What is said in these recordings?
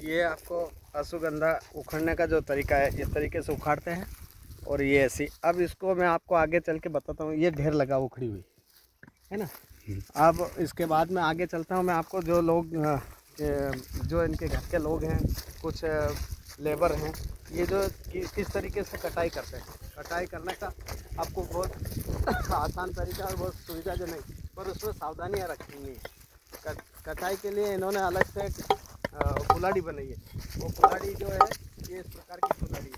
ये आपको अश्वगंधा उखड़ने का जो तरीका है, इस तरीके से उखाड़ते हैं और ये ऐसी। अब इसको मैं आपको आगे चल के बताता हूँ। ये ढेर लगा उखड़ी हुई है ना। अब इसके बाद में आगे चलता हूँ, मैं आपको जो लोग जो इनके घर के लोग हैं, कुछ लेबर हैं, ये जो किस तरीके से कटाई करते हैं। कटाई करने का आपको बहुत आसान तरीका और बहुत सुविधाजनक, पर उसमें सावधानियाँ रखनी है। कटाई के लिए इन्होंने अलग से कुल्हाड़ी बनाई है। वो कुल्हाड़ी जो है ये इस प्रकार की कुल्हाड़ी है।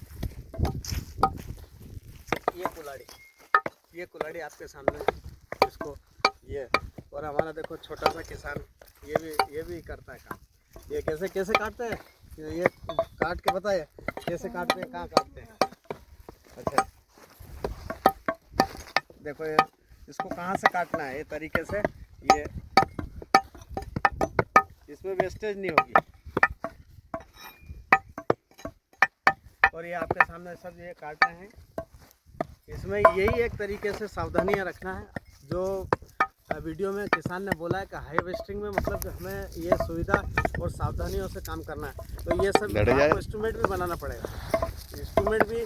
ये कुल्हाड़ी आपके सामने है। इसको ये, और हमारा देखो छोटा सा किसान ये भी करता है काम। ये कैसे काटते हैं, ये काट के बताए कैसे काटते हैं, कहाँ काटते हैं। अच्छा देखो, ये इसको कहाँ से काटना है, ये तरीके से। ये इसमें वेस्टेज नहीं होगी। और ये आपके सामने सब ये काट रहे हैं। इसमें यही एक तरीके से सावधानियां रखना है, जो वीडियो में किसान ने बोला है कि हार्वेस्टिंग में मतलब हमें ये सुविधा और सावधानियों से काम करना है। तो ये सब आपको इंस्ट्रूमेंट भी बनाना पड़ेगा। इंस्ट्रूमेंट भी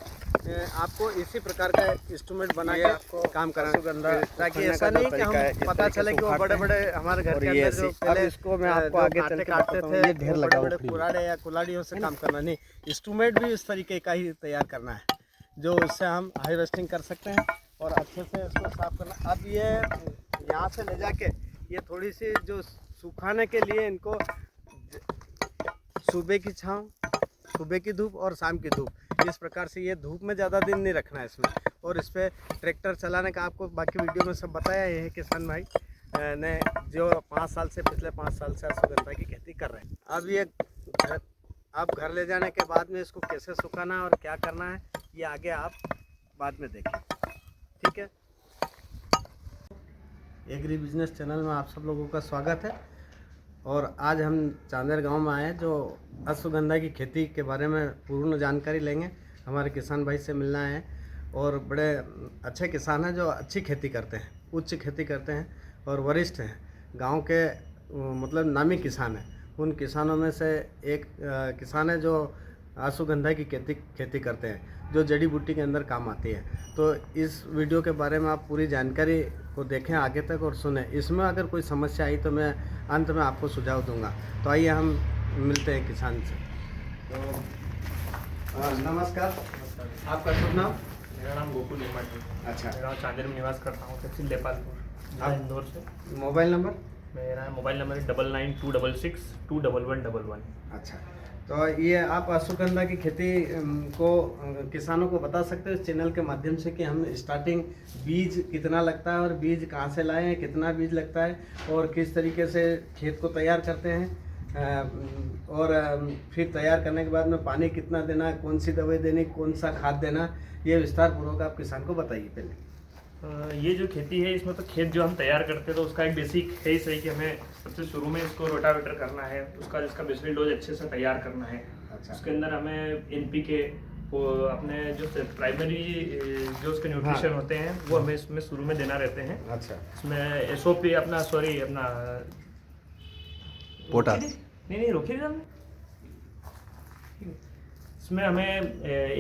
आपको इसी प्रकार का इंस्ट्रूमेंट बना के आपको काम करना, ताकि ऐसा नहीं कि हम पता चले कि वो बड़े बड़े हमारे घर के अंदर जो पहले इसको मैं आपको आगे चल के काटते थे, ढेर लगा बड़े कुल्हाड़े या कुल्हाड़ियों से काम करना नहीं। इंस्ट्रूमेंट भी इस तरीके का ही तैयार करना है, जो इससे हम हार्वेस्टिंग कर सकते हैं और अच्छे से इसको साफ करना। अब ये यहाँ से ले जाके ये थोड़ी सी जो सुखाने के लिए इनको सुबह की छाँव, सुबह की धूप और शाम की धूप, इस प्रकार से ये धूप में ज़्यादा दिन नहीं रखना है इसमें। और इस पर ट्रैक्टर चलाने का आपको बाकी वीडियो में सब बताया ये है किसान भाई ने, जो 5 साल से पिछले 5 साल से अश्वगंधा की खेती कर रहे हैं। अब ये घर ले जाने के बाद में इसको कैसे सुखाना और क्या करना है, ये आगे आप बाद में देखें, ठीक है। एग्री बिजनेस चैनल में आप सब लोगों का स्वागत है। और आज हम चांदेर गांव में आए हैं, जो अश्वगंधा की खेती के बारे में पूर्ण जानकारी लेंगे। हमारे किसान भाई से मिलना है, और बड़े अच्छे किसान हैं जो अच्छी खेती करते हैं, उच्च खेती करते हैं और वरिष्ठ हैं। गांव के मतलब नामी किसान हैं। उन किसानों में से एक किसान है जो अश्वगंधा की खेती करते हैं, जो जड़ी बूटी के अंदर काम आती है। तो इस वीडियो के बारे में आप पूरी जानकारी को देखें आगे तक और सुने। इसमें अगर कोई समस्या आई तो मैं अंत में आपको सुझाव दूंगा। तो आइए हम मिलते हैं किसान से। तो नमस्कार, आपका शुभ नाम? मेरा नाम गोकुल हेमंत है। अच्छा, मैं गाँव चांदेर में निवास करता हूँ, तहसील लेपालपुर, आप इंदौर से। Mobile number? मेरा मोबाइल नंबर है 9926621111। अच्छा, तो ये आप अश्वगंधा की खेती को किसानों को बता सकते हो इस चैनल के माध्यम से कि हम स्टार्टिंग बीज कितना लगता है और बीज कहाँ से लाएं, कितना बीज लगता है और किस तरीके से खेत को तैयार करते हैं, और फिर तैयार करने के बाद में पानी कितना देना, कौन सी दवाई देनी, कौन सा खाद देना, ये विस्तार पूर्वक आप किसान को बताइए पहले। ये जो खेती है, इसमें तो खेत जो हम तैयार करते हैं तो उसका एक बेसिक है ही सही कि हमें सबसे शुरू में इसको रोटावेटर करना है, जिसका बेसिक डोज अच्छे से तैयार करना है। अच्छा। उसके अंदर हमें NPK अपने जो प्राइमरी जो उसके न्यूट्रिशन होते हैं वो हमें इसमें शुरू में देना रहते हैं। अच्छा। इसमें SOP अपना पोटास नहीं रोकिए, इसमें हमें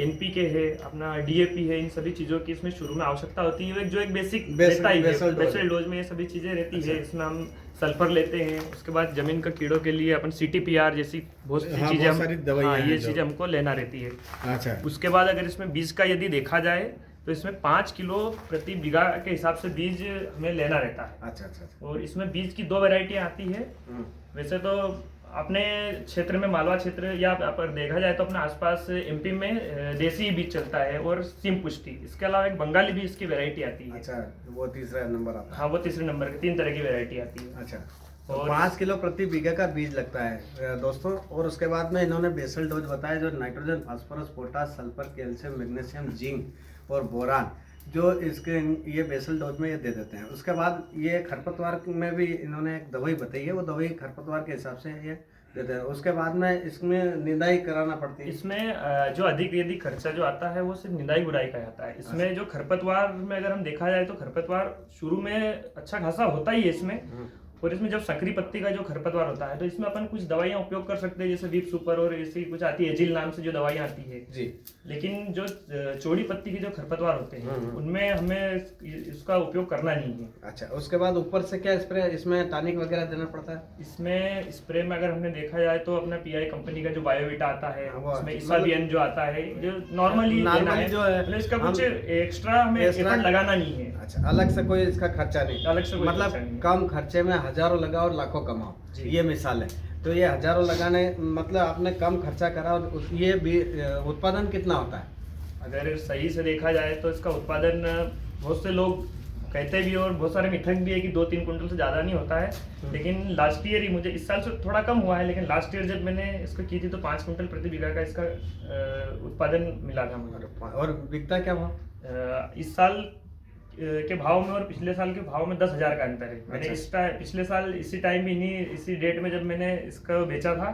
NPK है, अपना DAP है, इन सभी चीज़ों की इसमें शुरू में आवश्यकता होती है। जो एक बेसिक रहता ही है, बेसल डोज में ये सभी चीज़ें रहती है। इसमें हम सल्फर लेते हैं। उसके बाद जमीन का कीड़ों के लिए अपन CTPR जैसी बहुत सी चीज़ें ये चीज़ें हमको लेना रहती है। अच्छा। उसके बाद अगर इसमें बीज का यदि देखा जाए तो इसमें 5 किलो प्रति बीघा के हिसाब से बीज हमें लेना रहता है। अच्छा। और इसमें बीज की 2 वैरायटियाँ आती है। वैसे तो अपने क्षेत्र में, मालवा क्षेत्र या पर देखा जाए तो अपने आसपास MP में देसी बीज चलता है और सिम पुष्टि। इसके अलावा एक बंगाली बीज की वैरायटी आती है। अच्छा, वो तीसरा नंबर आता है। हाँ, वो तीसरे नंबर की 3 तरह की वैरायटी आती है। अच्छा, तो 5 किलो प्रति बीघा का बीज लगता है दोस्तों। और उसके बाद में इन्होंने बेसल डोज बताया, जो nitrogen, phosphorus, potash, sulphur, calcium, magnesium, zinc और बोरान, जो इसके ये बेसल डोज में ये दे देते हैं। उसके बाद ये खरपतवार में भी इन्होंने एक दवाई बताई है, वो दवाई खरपतवार के हिसाब से ये देते हैं। उसके बाद में इसमें निदाई कराना पड़ती है। इसमें जो अधिक यदि खर्चा जो आता है वो सिर्फ निदाई गुड़ाई का आता है। इसमें जो खरपतवार में अगर हम देखा जाए तो खरपतवार शुरू में अच्छा खासा होता ही है इसमें, और इसमें जब सकरी पत्ती का जो खरपतवार होता है तो इसमें अपन कुछ दवाइयाँ उपयोग कर सकते हैं, जैसे वीप सुपर और ऐसी कुछ आती है एजिल नाम से जो दवाइयाँ आती है जी। लेकिन जो चौड़ी पत्ती के जो खरपतवार होते हैं उनमें हमें इसका उपयोग करना नहीं है। अच्छा, उसके बाद ऊपर से क्या स्प्रे, इसमें टॉनिक वगैरह देना पड़ता है? इसमें स्प्रे में अगर हमने देखा जाए तो अपना पीआई कंपनी का जो बायोविटा आता है, इसमें इसाबियन जो आता है, जो नॉर्मली जो है, मतलब इसका कुछ एक्स्ट्रा हमें एफर्ट लगाना नहीं है। अच्छा, अलग से कोई इसका खर्चा नहीं? अलग से कोई मतलब कम खर्चे में हजारों लगाओ और लाखों कमाओ, ये मिसाल है। तो ये हजारों लगाने मतलब आपने कम खर्चा करा, और ये भी उत्पादन कितना होता है? अगर सही से देखा जाए तो इसका उत्पादन बहुत से लोग कहते भी और बहुत सारे मिथक भी है कि 2-3 कुंटल से ज़्यादा नहीं होता है, लेकिन लास्ट ईयर ही मुझे, इस साल से थोड़ा कम हुआ है, लेकिन लास्ट ईयर जब मैंने इसको की थी तो 5 कुंटल प्रति बीघा का इसका उत्पादन मिला था मुझे। और बिकता क्या भाव? इस साल के भाव में और पिछले साल के भाव में 10,000 का अंतर है। मैंने पिछले साल इसी टाइम भी नहीं, इसी डेट में जब मैंने इसका बेचा था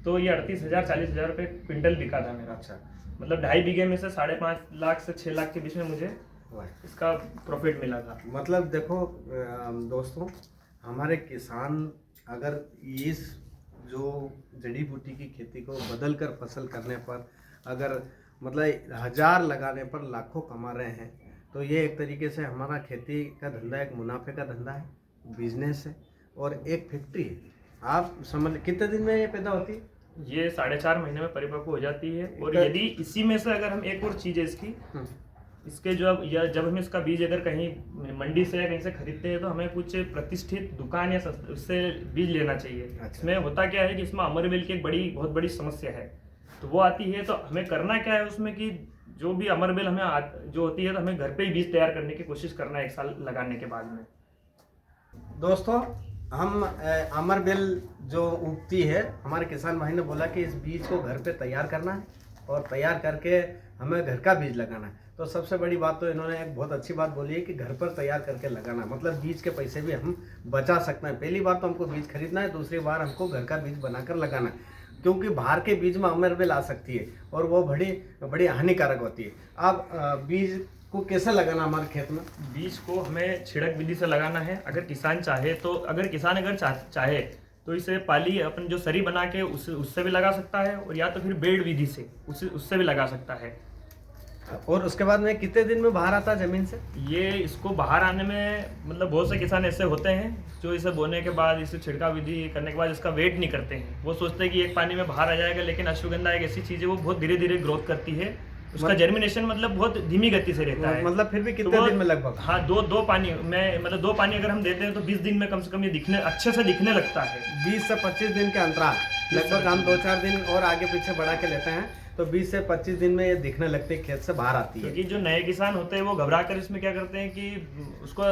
तो ये 38,000-40,000 रुपये क्विंटल बिका था मेरा। अच्छा, मतलब 2.5 बीघे में से 5.5 लाख से 6 लाख के बीच में मुझे इसका प्रॉफिट मिला था। मतलब देखो दोस्तों, हमारे किसान अगर इस जो जड़ी बूटी की खेती को बदल कर फसल करने पर, अगर मतलब 1000 लगाने पर लाखों कमा रहे हैं, तो ये एक तरीके से हमारा खेती का धंधा एक मुनाफे का धंधा है, बिजनेस है और एक फैक्ट्री है। आप समझ, कितने दिन में ये पैदा होती है? ये 4.5 महीने में परिपक्व हो जाती है। और यदि इसी में से अगर हम एक और चीज़ है इसकी, इसके जब हम इसका बीज अगर कहीं मंडी से या कहीं से खरीदते हैं तो हमें कुछ प्रतिष्ठित दुकान या उससे बीज लेना चाहिए। अच्छा। इसमें होता क्या है कि इसमें अमरबेल की एक बहुत बड़ी समस्या है, तो वो आती है। तो हमें करना क्या है उसमें कि जो भी अमरबेल हमें जो होती है तो हमें घर पे ही बीज तैयार करने की कोशिश करना है 1 साल लगाने के बाद में। दोस्तों, हम अमरबेल जो उगती है, हमारे किसान भाई ने बोला कि इस बीज को घर पे तैयार करना है और तैयार करके हमें घर का बीज लगाना है। तो सबसे बड़ी बात तो इन्होंने एक बहुत अच्छी बात बोली है कि घर पर तैयार करके लगाना, मतलब बीज के पैसे भी हम बचा सकते हैं। पहली बार तो हमको बीज खरीदना है, दूसरी बार हमको घर का बीज बनाकर लगाना है, क्योंकि बाहर के बीज में अमरबेल आ सकती है और वो बड़ी हानिकारक होती है। अब बीज को कैसे लगाना हमारे खेत में? बीज को हमें छिड़क विधि से लगाना है। अगर किसान चाहे तो, चाहे तो इसे पाली अपन जो सरी बना के उससे भी लगा सकता है, और या तो फिर बेड विधि से उससे भी लगा सकता है। और उसके बाद में कितने दिन में बाहर आता है जमीन से? ये इसको बाहर आने में मतलब बहुत से किसान ऐसे होते हैं जो इसे बोने के बाद, इसे छिड़काव विधि करने के बाद इसका वेट नहीं करते हैं। वो सोचते हैं कि एक पानी में बाहर आ जाएगा, लेकिन अश्वगंधा एक ऐसी चीज़ है वो बहुत धीरे धीरे ग्रोथ करती है। उसका जर्मिनेशन मतलब बहुत धीमी गति से रहता है। मतलब फिर भी कितने दिन में लगभग? हाँ, दो पानी में, मतलब 2 पानी अगर हम देते हैं तो 20 दिन में कम से कम ये अच्छे से दिखने लगता है। 20 से 25 दिन के अंतराल, लगभग हम 2-4 दिन और आगे पीछे बढ़ा के लेते हैं तो 20 से 25 दिन में ये दिखने लगती है, खेत से बाहर आती है। क्योंकि जो नए किसान होते हैं वो घबरा कर इसमें क्या करते हैं कि उसको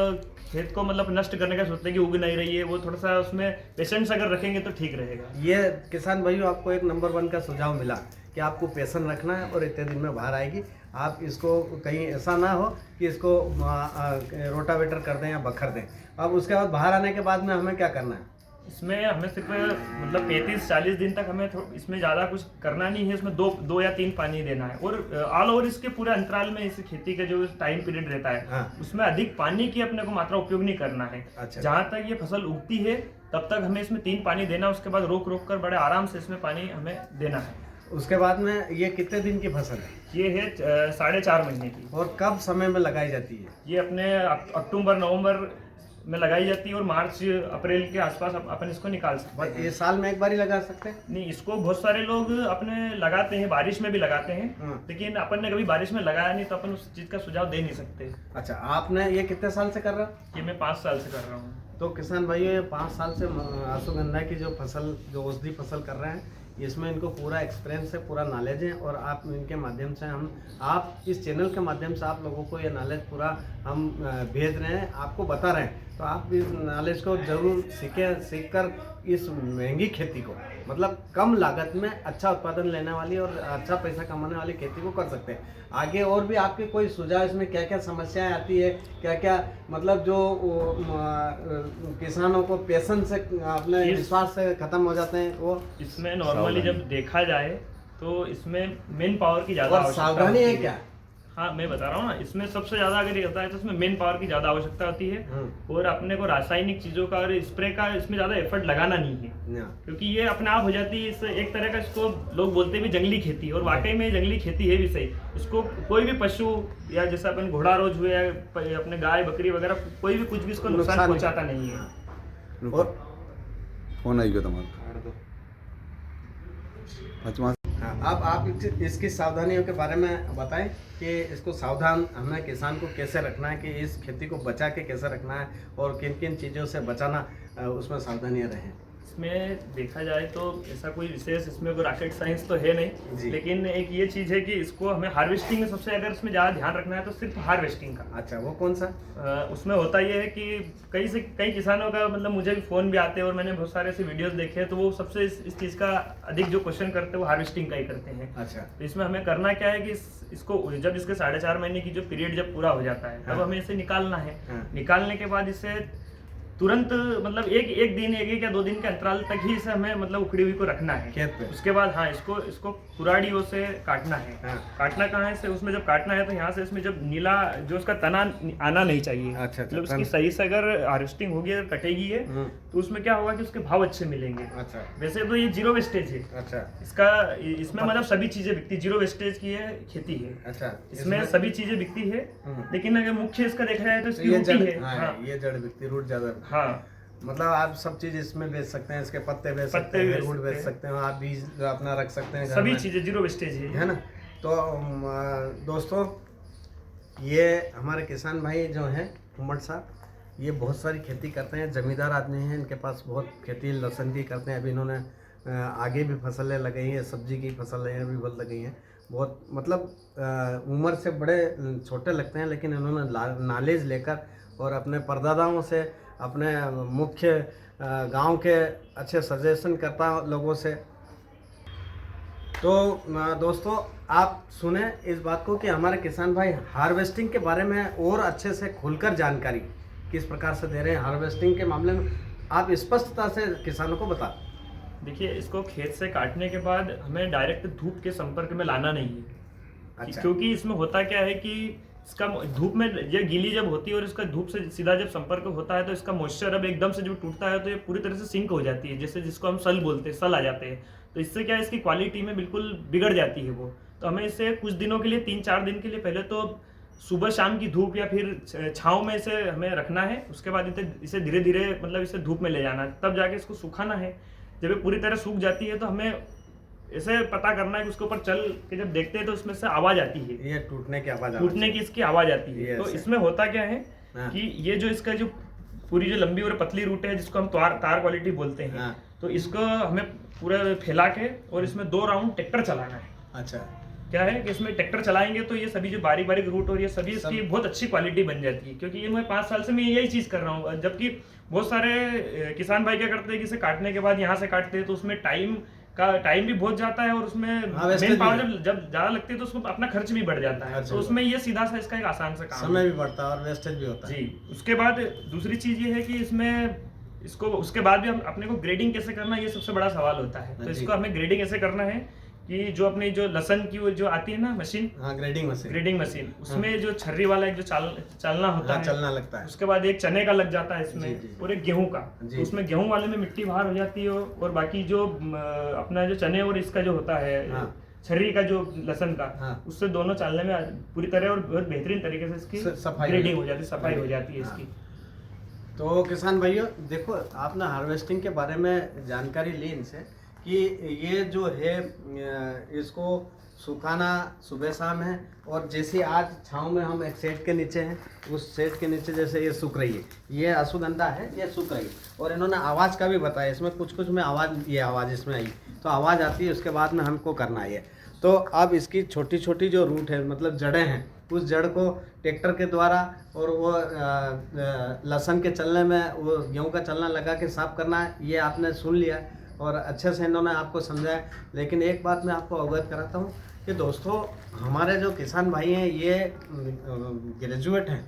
खेत को मतलब नष्ट करने का सोचते हैं कि उग नहीं रही है। वो थोड़ा सा उसमें पेशेंस अगर रखेंगे तो ठीक रहेगा। ये किसान भाइयों, आपको एक नंबर 1 का सुझाव मिला कि आपको पेशेंस रखना है और इतने दिन में बाहर आएगी। आप इसको कहीं ऐसा ना हो कि इसको रोटावेटर कर दें या बखर दें। अब उसके बाद बाहर आने के बाद में हमें क्या करना है? इसमें हमें सिर्फ मतलब 35-40 दिन तक हमें इसमें ज़्यादा कुछ करना नहीं है। इसमें 2 या 3 पानी देना है, और ऑल ओवर इसके पूरे अंतराल में इस खेती का जो टाइम पीरियड रहता है, हाँ, उसमें अधिक पानी की अपने को मात्रा उपयोग नहीं करना है। अच्छा। जहाँ तक ये फसल उगती है तब तक हमें इसमें 3 पानी देना, उसके बाद रोक कर बड़े आराम से इसमें पानी हमें देना है। उसके बाद में ये कितने दिन की फसल है? ये है 4.5 महीने की। और कब समय में लगाई जाती है? ये अपने अक्टूबर-नवंबर में लगाई जाती है और मार्च-अप्रैल के आसपास अपन इसको निकाल सकते हैं। ये साल में एक बार ही लगा सकते हैं? नहीं, इसको बहुत सारे लोग अपने लगाते हैं, बारिश में भी लगाते हैं, लेकिन अपन ने कभी बारिश में लगाया नहीं तो अपन उस चीज का सुझाव दे नहीं सकते। अच्छा, आपने ये कितने साल से कर रहे हो? ये मैं 5 साल से कर रहा हूँ। तो किसान भाइयों, ये 5 साल से अश्वगंधा की जो फसल, जो औषधि फसल कर रहे हैं, इसमें इनको पूरा एक्सपीरियंस है, पूरा नॉलेज है, और आप इनके माध्यम से आप इस चैनल के माध्यम से आप लोगों को ये नॉलेज पूरा हम भेज रहे हैं, आपको बता रहे हैं। तो आप इस नॉलेज को जरूर सीख कर इस महंगी खेती को, मतलब कम लागत में अच्छा उत्पादन लेने वाली और अच्छा पैसा कमाने वाली खेती को कर सकते हैं। आगे और भी आपके कोई सुझाव, इसमें क्या क्या समस्याएं आती है, क्या क्या मतलब जो किसानों को पेशेंस से, अपने विश्वास से खत्म हो जाते हैं, वो इसमें नॉर्मली जब देखा जाए तो इसमें मेन पावर की ज़्यादा सावधानी है क्या? हाँ मैं बता रहा हूँ ना, इसमें सबसे ज्यादा अगर ये होता है तो इसमें मेन पावर की ज्यादा आवश्यकता होती है और अपने को रासायनिक चीजों का और स्प्रे का इसमें ज्यादा एफर्ट लगाना नहीं है, क्योंकि ये अपने आप हो जाती है। इस एक तरह का इसको लोग बोलते भी जंगली खेती, और वाकई में जंगली खेती है भी सही। इसको कोई भी पशु या जैसा अपन घोड़ा रोज हुए या अपने गाय बकरी वगैरह कोई भी कुछ भी इसको नुकसान पहुंचाता नहीं है। और फोन आई गया तुम्हारा। अब आप इसकी सावधानियों के बारे में बताएं कि इसको सावधान हमें किसान को कैसे रखना है, कि इस खेती को बचा के कैसे रखना है और किन किन चीज़ों से बचाना उसमें सावधानियां रहें। इसमें देखा जाए तो ऐसा कोई विशेष इसमें कोई रॉकेट साइंस तो है नहीं, लेकिन एक ये चीज़ है कि इसको हमें हार्वेस्टिंग में सबसे अगर इसमें ज़्यादा ध्यान रखना है तो सिर्फ हार्वेस्टिंग का। अच्छा, वो कौन सा? उसमें होता ये है कि कई किसानों का मतलब मुझे भी फ़ोन भी आते हैं और मैंने बहुत सारे ऐसे वीडियोस देखे हैं, तो वो सबसे इस चीज़ का अधिक जो क्वेश्चन करते हैं वो हार्वेस्टिंग का ही करते हैं। अच्छा, तो इसमें हमें करना क्या है कि इसको जब इसके 4.5 महीने की जो पीरियड जब पूरा हो जाता है तब हमें इसे निकालना है। निकालने के बाद इसे तुरंत मतलब एक दिन 1 या 2 दिन के अंतराल तक ही इसे हमें मतलब उखड़ी हुई को रखना है खेत पे। उसके बाद हाँ इसको कुराड़ियों से काटना है। काटना कहाँ है से उसमें जब काटना है तो यहाँ से इसमें जब नीला जो उसका तना आना नहीं चाहिए। अच्छा, मतलब उसकी सही से अगर हार्वेस्टिंग होगी, अगर कटेगी है तो उसमें क्या होगा कि उसके भाव अच्छे मिलेंगे। अच्छा, वैसे तो ये 0 वेस्टेज है। अच्छा, इसमें मतलब सभी चीजें बिकती, 0 वेस्टेज की है खेती है। अच्छा, इसमें सभी चीजें बिकती है, लेकिन अगर मुख्य इसका देखा जाए तो इसकी रूट है। हाँ, ये जड़ बिकती, रूट ज्यादा। हाँ, मतलब आप सब चीज इसमें बेच सकते हैं, इसके पत्ते बेच सकते हैं, रूट बेच सकते हैं, आप बीज अपना रख सकते हैं, सभी चीजें 0 वेस्टेज है ना। तो दोस्तों, ये हमारे किसान भाई जो हैं उमड़ साहब, ये बहुत सारी खेती करते हैं, जमींदार आदमी हैं, इनके पास बहुत खेती लहसुन की करते हैं। अभी इन्होंने आगे भी फसलें लगाई हैं, सब्जी की फसलें भी बहुत लगाई हैं। बहुत मतलब उम्र से बड़े छोटे लगते हैं, लेकिन इन्होंने नॉलेज लेकर और अपने परदादाओं से, अपने मुख्य गांव के अच्छे सजेशन करता लोगों से। तो दोस्तों, आप सुने इस बात को कि हमारे किसान भाई हार्वेस्टिंग के बारे में और अच्छे से खुलकर जानकारी किस प्रकार से दे रहे हैं। हार्वेस्टिंग के मामले में आप स्पष्टता से किसानों को बता। देखिए, इसको खेत से काटने के बाद हमें डायरेक्ट धूप के संपर्क में लाना नहीं है। अच्छा। क्योंकि इसमें होता क्या है कि इसका धूप में ये गीली जब होती है और इसका धूप से सीधा जब संपर्क होता है तो इसका मॉइस्चर अब एकदम से जब टूटता है तो ये पूरी तरह से सिंक हो जाती है, जैसे जिसको हम सल बोलते हैं, सल आ जाते हैं। तो इससे क्या है, इसकी क्वालिटी में बिल्कुल बिगड़ जाती है वो। तो हमें इसे कुछ दिनों के लिए 3-4 दिन के लिए पहले तो सुबह शाम की धूप या फिर छाँव में इसे हमें रखना है। उसके बाद इसे धीरे धीरे मतलब इसे धूप में ले जाना है, तब जाके इसको सुखाना है। जब ये पूरी तरह सूख जाती है तो हमें इसे पता करना है कि उसके ऊपर चल के जब देखते हैं तो उसमें से आवाज आती है, ये टूटने की आवाज, इसकी आवाज आती है। तो इसमें होता क्या है कि ये जो इसका जो पूरी जो लंबी और पतली रूट है जिसको हम तार क्वालिटी बोलते हैं, तो इसको हमें पूरा फैला के और इसमें 2 राउंड ट्रैक्टर चलाना है। अच्छा, क्या है कि इसमें ट्रैक्टर चलाएंगे तो ये सभी जो बारीक बारीक रूट और ये सभी इसकी बहुत अच्छी क्वालिटी बन जाती है। क्योंकि ये मैं 5 साल से मैं यही चीज कर रहा हूँ, जबकि बहुत सारे किसान भाई क्या करते हैं कि इसे काटने के बाद यहाँ से काटते हैं तो उसमें टाइम भी बहुत जाता है और उसमें मेन पावर जब ज्यादा लगती है तो उसको अपना खर्च भी बढ़ जाता है। तो उसमें ये सीधा सा इसका एक आसान सा काम, समय भी बढ़ता है और वेस्टेज भी होता है जी। उसके बाद दूसरी चीज ये है कि इसमें इसको उसके बाद भी हम अपने को ग्रेडिंग कैसे करना है, ये सबसे बड़ा सवाल होता है। तो इसको हमें ग्रेडिंग ऐसे करना है कि जो अपनी जो लहसन की वो जो आती है ना मशीन, ग्रेडिंग मशीन, उसमें जो छर्री वाला एक जो चलना होता है, चलना लगता है। उसके बाद एक चने का लग जाता है इसमें और एक गेहूं का। तो उसमें गेहूं वाले में मिट्टी बाहर हो जाती है और बाकी जो अपना जो चने और इसका जो होता है छर्री का जो लहसन का, उससे दोनों चालने में पूरी तरह और बहुत बेहतरीन तरीके से इसकी ग्रेडिंग हो जाती है, सफाई हो जाती है इसकी। तो किसान भाइयों, देखो आपने हार्वेस्टिंग के बारे में जानकारी ली इनसे कि ये जो है इसको सुखाना सुबह शाम है, और जैसे आज छाँव में हम एक शेड के नीचे हैं, उस शेड के नीचे जैसे ये सूख रही है, ये अश्वगंधा है, ये सूख रही है। और इन्होंने आवाज़ का भी बताया, इसमें कुछ में आवाज़ इसमें आई, तो आवाज़ आती है, उसके बाद में हमको करना है। तो अब इसकी छोटी छोटी जो रूट है, मतलब जड़ें हैं, उस जड़ को ट्रैक्टर के द्वारा और वो लहसुन के चलने में वो गेहूँ का चलना लगा के साफ करना है। ये आपने सुन लिया और अच्छे से इन्होंने आपको समझाया। लेकिन एक बात मैं आपको अवगत कराता हूँ कि दोस्तों, हमारे जो किसान भाई हैं ये ग्रेजुएट हैं,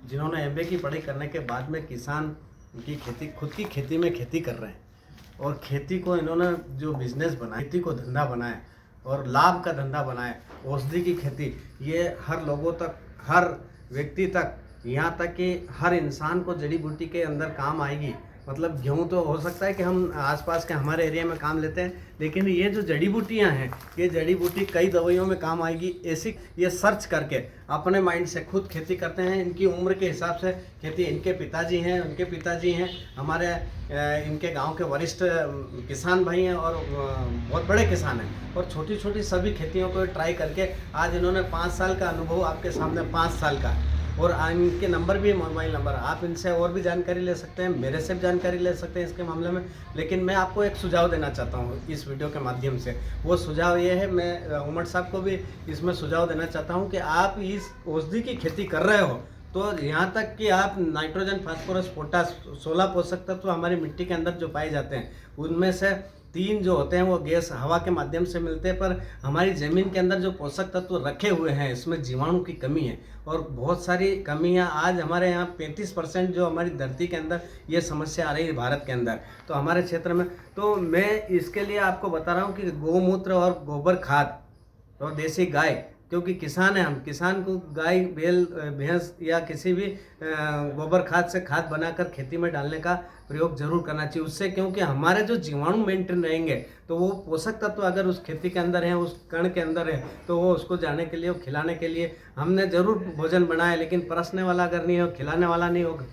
जिन्होंने MBA की पढ़ाई करने के बाद में किसान की खेती, खुद की खेती में खेती कर रहे हैं और खेती को इन्होंने जो बिजनेस बनाया, खेती को धंधा बनाया और लाभ का धंधा बनाएं। औषधि की खेती ये हर लोगों तक, हर व्यक्ति तक, यहाँ तक कि हर इंसान को जड़ी बूटी के अंदर काम आएगी। मतलब गेहूँ तो हो सकता है कि हम आसपास के हमारे एरिया में काम लेते हैं, लेकिन ये जो जड़ी बूटियाँ हैं, ये जड़ी बूटी कई दवाइयों में काम आएगी। ऐसी ये सर्च करके अपने माइंड से खुद खेती करते हैं। इनकी उम्र के हिसाब से खेती, इनके पिताजी हैं, उनके पिताजी हैं, हमारे इनके गांव के वरिष्ठ किसान भाई हैं और बहुत बड़े किसान हैं, और छोटी छोटी सभी खेतियों को ट्राई करके आज इन्होंने 5 साल का अनुभव आपके सामने, 5 साल का। और इनके नंबर भी, मोबाइल नंबर, आप इनसे और भी जानकारी ले सकते हैं, मेरे से भी जानकारी ले सकते हैं इसके मामले में। लेकिन मैं आपको एक सुझाव देना चाहता हूँ इस वीडियो के माध्यम से। वो सुझाव ये है, मैं उमर साहब को भी इसमें सुझाव देना चाहता हूँ कि आप इस औषधि की खेती कर रहे हो तो यहाँ तक कि आप नाइट्रोजन, फास्फोरस, पोटास, 16 पोषक तत्व हमारी मिट्टी के अंदर जो पाए जाते हैं, उनमें से 3 जो होते हैं वो गैस हवा के माध्यम से मिलते हैं। पर हमारी ज़मीन के अंदर जो पोषक तत्व रखे हुए हैं, इसमें जीवाणु की कमी है और बहुत सारी कमियां। आज हमारे यहाँ 35% जो हमारी धरती के अंदर ये समस्या आ रही है भारत के अंदर, तो हमारे क्षेत्र में। तो मैं इसके लिए आपको बता रहा हूँ कि गौमूत्र और गोबर खाद और देसी गाय, क्योंकि किसान हैं हम, किसान को गाय, बैल, भैंस या किसी भी गोबर खाद से खाद बनाकर खेती में डालने का प्रयोग जरूर करना चाहिए। उससे क्योंकि हमारे जो जीवाणु मेंटेन रहेंगे तो वो पोषक तत्व अगर उस खेती के अंदर है, उस कण के अंदर है, तो वो उसको जाने के लिए, वो खिलाने के लिए हमने जरूर भोजन बनाया। लेकिन परसने वाला अगर नहीं हो, खिलाने वाला नहीं होगा,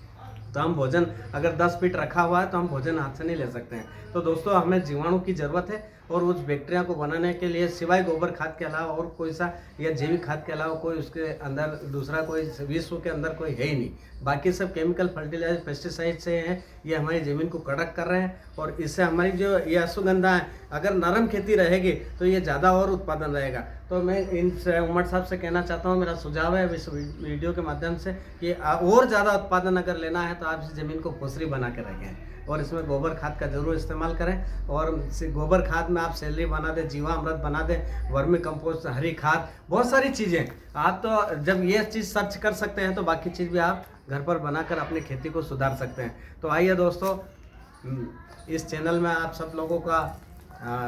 तो हम भोजन, अगर 10 फीट रखा हुआ है तो हम भोजन हाथ से नहीं ले सकते हैं। तो दोस्तों, हमें जीवाणु की ज़रूरत है और उस बैक्टीरिया को बनाने के लिए सिवाय गोबर खाद के अलावा और कोई सा, या जैविक खाद के अलावा कोई उसके अंदर दूसरा कोई विश्व के अंदर कोई है ही नहीं। बाकी सब केमिकल फर्टिलाइजर, पेस्टिसाइड से हैं, ये हमारी ज़मीन को कड़क कर रहे हैं और इससे हमारी जो ये अश्वगंधा है, अगर नरम खेती रहेगी तो ये ज़्यादा और उत्पादन रहेगा। तो मैं इनसे, उमर साहब से कहना चाहता हूँ, मेरा सुझाव है इस वीडियो के माध्यम से कि और ज़्यादा उत्पादन अगर लेना है तो आप इस ज़मीन को फुसरी बना के रखें और इसमें गोबर खाद का जरूर इस्तेमाल करें। और गोबर खाद में आप सैलरी बना दें, जीवामृत बना दें, वर्मी कंपोस्ट, हरी खाद, बहुत सारी चीज़ें। आप तो जब ये चीज़ सर्च कर सकते हैं तो बाकी चीज़ भी आप घर पर बनाकर अपनी खेती को सुधार सकते हैं। तो आइए दोस्तों, इस चैनल में आप सब लोगों का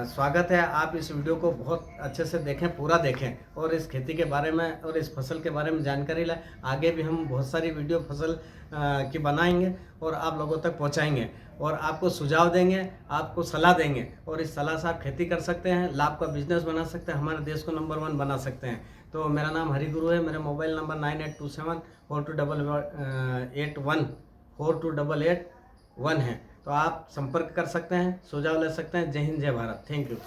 स्वागत है। आप इस वीडियो को बहुत अच्छे से देखें, पूरा देखें और इस खेती के बारे में और इस फसल के बारे में जानकारी लें। आगे भी हम बहुत सारी वीडियो फसल की बनाएंगे और आप लोगों तक पहुंचाएंगे और आपको सुझाव देंगे, आपको सलाह देंगे और इस सलाह से आप खेती कर सकते हैं, लाभ का बिजनेस बना सकते हैं, हमारे देश को नंबर 1 बना सकते हैं। तो मेरा नाम हरि गुरु है, मेरा मोबाइल नंबर 98274281 है। तो आप संपर्क कर सकते हैं, सुझाव ले सकते हैं। जय हिंद, जय भारत। Thank you.